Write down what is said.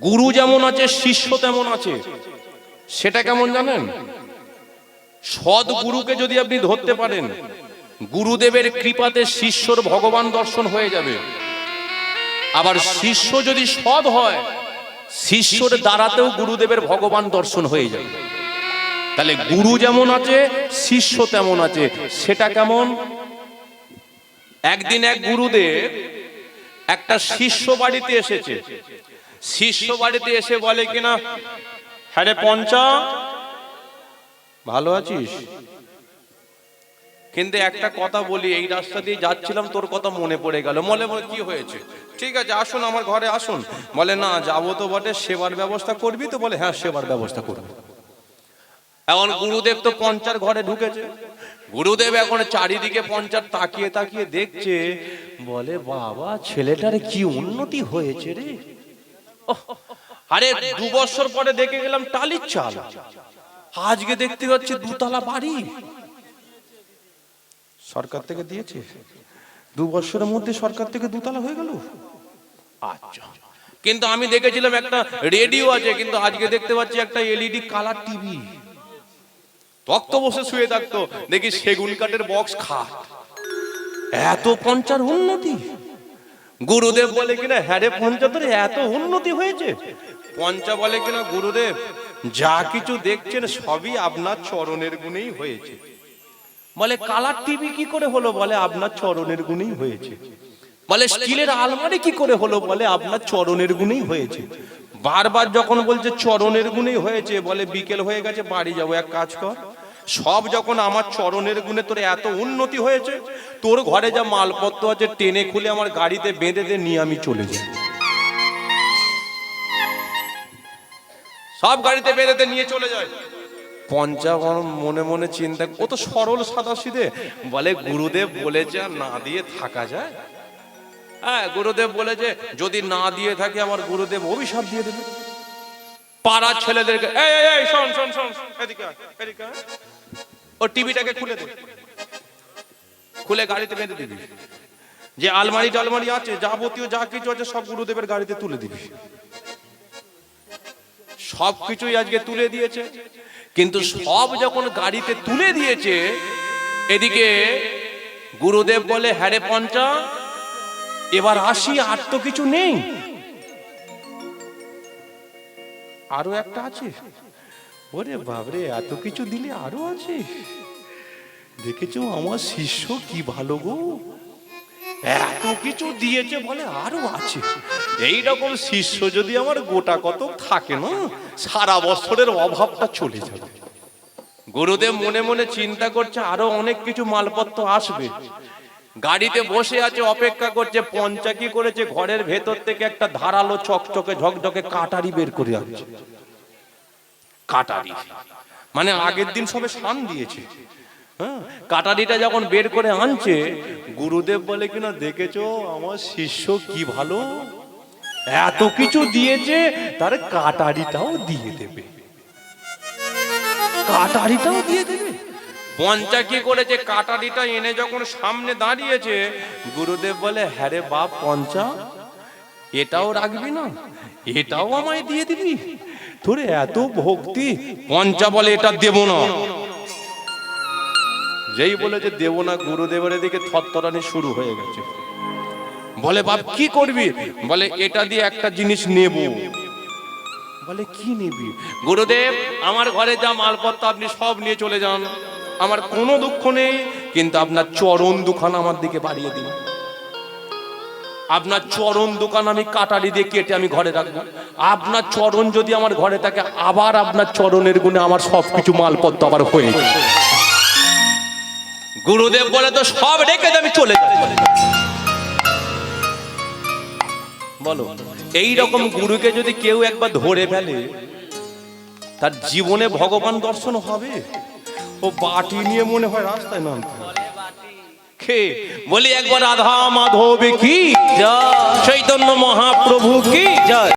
গুরু যেমন আছে শিষ্য তেমন আছে। সেটা কেমন জানেন? সৎ গুরুকে যদি আপনি ধরতে পারেন, গুরুদেবের কৃপাতে শিষ্যর ভগবান দর্শন হয়ে যাবে। আবার শিষ্য যদি সৎ হয়, শিষ্যর দ্বারাতেও গুরুদেবের ভগবান দর্শন হয়ে যাবে। তাহলে গুরু যেমন আছে শিষ্য তেমন আছে। সেটা কেমন? একদিন এক গুরুদেব একটা শিষ্য বাড়িতে এসেছে। শিষ্য বাড়িতে এসে বলে কিনা, হ্যাঁ রে পঞ্চা, ভালো আছিস? কিন্তু একটা কথা বলি, এই রাস্তা দিয়ে যাচ্ছিলাম, তোর কথা মনে পড়ে গেল। বলে কি হয়েছে? ঠিক আছে আসুন, আমার ঘরে আসুন। বলে না যাবো তো বটে, সেবার ব্যবস্থা করবি তো? বলে হ্যাঁ সেবার ব্যবস্থা করবো। এখন গুরুদেব তো পঞ্চার ঘরে ঢুকেছে। গুরুদেব এখন চারিদিকে পঞ্চার তাকিয়ে তাকিয়ে দেখছে। বলে বাবা, ছেলেটার কি উন্নতি হয়েছে রে। আরে 2 বছর পরে দেখে গেলাম টালির চাল, আজকে দেখতে পাচ্ছি 2 তলা বাড়ি সরকার থেকে দিয়েছে। 2 বছরের মধ্যে সরকার থেকে 2 তলা হয়ে গেল। আচ্ছা, কিন্তু আমি দেখেছিলাম একটা রেডিও আছে, কিন্তু আজকে দেখতে পাচ্ছি একটা এলইডি কালার টিভি। তক্ত বসে শুয়ে থাকতো, দেখি সেগুন কাঠের বক্স খাট। এত পঞ্চার উন্নতি। গুরুদেব বলে কিনা, হ্যাঁ রে পঞ্চা, তোর এত উন্নতি হয়েছে? পঞ্চা বলে কিনা, গুরুদেব যা কিছু দেখছেন সবই আপনার চরণের গুণেই হয়েছে। বলে কালার টিভি কি করে হলো? বলে আপনার চরণের গুণেই হয়েছে। বলে স্টিলের আলমারি কি করে হলো? বলে আপনার চরণের গুণেই হয়েছে। বারবার যখন বলছে চরণের গুণেই হয়েছে, বলে বিকেল হয়ে গেছে, বাড়ি যাবো, এক কাজ কর, সব যখন আমার চরণের গুণে তোর এত উন্নতি হয়েছে, তোর ঘরে যা মালপত্র আছে টেনে খুলে আমার গাড়িতে বেঁধে দে, নিয়ে আমি চলে যাই। সব গাড়িতে বেঁধে দে, নিয়ে চলে যায়। পঞ্চাবন মনে মনে চিন্তা, ও তো সরল সাদাসিধে। বলে গুরুদেব বলেছে আর না দিয়ে থাকা যায়? হ্যাঁ, গুরুদেব বলেছে যদি না দিয়ে থাকে আমার গুরুদেব অভিশাপ দিয়ে দেবে। পাড়ার ছেলেদেরকে, এই শোন শোন শোন, এদিকে এদিকে, ও টিভিটাকে খুলে দে, খুলে গাড়িতে বেঁধে দিবি। যে আলমারি টালমারি আছে, যাবতীয় যা কিছু আছে সব গুরুদেবের গাড়িতে তুলে দিবি। সব কিছুই আজকে তুলে দিয়েছে। কিন্তু সব যখন গাড়িতে তুলে দিয়েছে, এদিকে গুরুদেব বলে, হ্যাঁ রে পঞ্চা, এবার আসি, আর তো কিছু নেই, আরো একটা আছে। ওরে বাবরে, এত কিছু দিলে আরো আছে? দেখেছো আমার শিষ্য কি ভালো গো, এত কিছু দিয়েছে, বলে আরো আছে। এইরকম শিষ্য যদি আমার গোটা কত থাকে না, সারা বছরের অভাবটা চলে যাবে। গুরুদেব মনে মনে চিন্তা করছে আরো অনেক কিছু মালপত্র আসবে। গাড়িতে বসে আছে, অপেক্ষা করছে। পঞ্চা কি করেছে, ঘরের ভেতর থেকে একটা ধারালো চকচকে ঝকঝকে কাটারি বের করে আনছে। কাটারি মানে আগের দিন সবে শান দিয়েছে। হ্যাঁ, কাটারিটা যখন বের করে আনছে, গুরুদেব বলে কিনা, দেখেছো আমার শিষ্য কি ভালো, এত কিছু দিয়েছে, তার কাটারিটাও দিয়ে দেবে, কাটারিটাও দিয়ে দেবে। পঞ্চা কি করেছে, কাটারিটা এনে যখন সামনে দাঁড়িয়েছে, গুরুদেব বলে, হ্যাঁ রে বাপ পঞ্চা, এটাও রাখবি না, এটাও আমায় দিয়ে দিবি? তোর এত ভক্তি। পঞ্চা বলে, এটা দেব না। যেই বলেছে দেব না, গুরুদেবের দিকে থরথরানি শুরু হয়ে গেছে। বলে বাপ কি করবি? বলে এটা দিয়ে একটা জিনিস নেব। বলে কি নিবি? গুরুদেব আমার ঘরে যা মালপত্র আপনি সব নিয়ে চলে যান, আমার কোনো দুঃখ নেই, কিন্তু আপনার চরণ দুখানা আমার দিকে বাড়িয়ে দিন। আপনার চরণ দোকান আমি কাটারি দিয়ে কেটে আমি ঘরে রাখবো। আপনার চরণ যদি আমার ঘরে থাকে, আবার আপনার চরণের গুণে আমার সবকিছু মালপত্র আবার হয়ে যায়। গুরুদেব বলে, তো সব রেখে আমি চলে যাই। বলো, এইরকম গুরুকে যদি কেউ একবার ধরে ফেলে, তার জীবনে ভগবান দর্শন হবে? ও বাটি নিয়ে মনে হয় রাস্তায় নামতে। বলি একবার রাধা মাধব কি জয়, চৈতন্য মহাপ্রভু কি জয়।